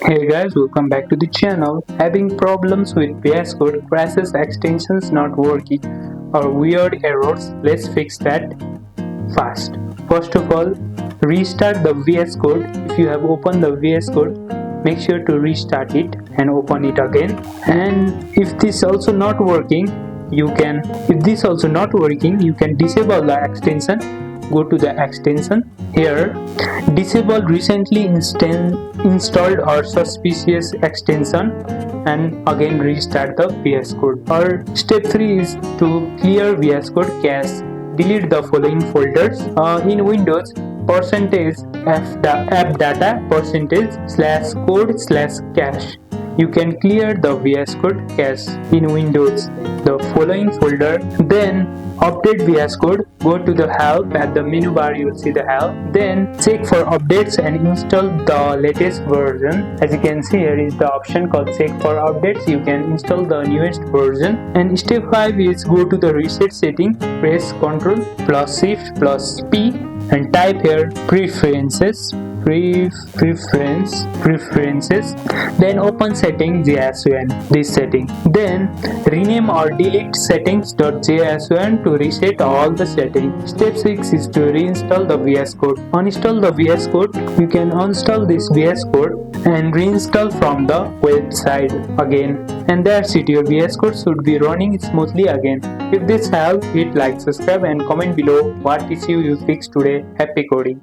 Hey guys, welcome back to the channel. Having problems with VS Code, crashes, extensions not working, or weird errors? Let's fix that fast. First of all, restart the VS Code. If you have opened the VS Code, make sure to restart it and open it again. And if this also not working, you can disable the extension. Go to the extension. Here, disable recently installed or suspicious extension, and again restart the VS Code. Or step 3 is to clear VS Code cache. Delete the following folders. In Windows, %appdata %/code/cache. You can clear the VS Code cache in Windows, the following folder. Then update VS Code. Go to the help. At the menu bar you will see the help. Then check for updates and install the latest version. As you can see, here is the option called check for updates. You can install the newest version. And step 5 is go to the reset setting. Press Ctrl plus Shift plus P and type here preferences. Then open settings JSON, this setting. Then rename or delete settings.json to reset all the settings. Step 6 is to reinstall the VS Code. Uninstall the VS Code. You can uninstall this VS Code and reinstall from the website again. And that's it, your VS Code should be running smoothly again. If this helped, hit like, subscribe and comment below what issue you fixed today. Happy coding!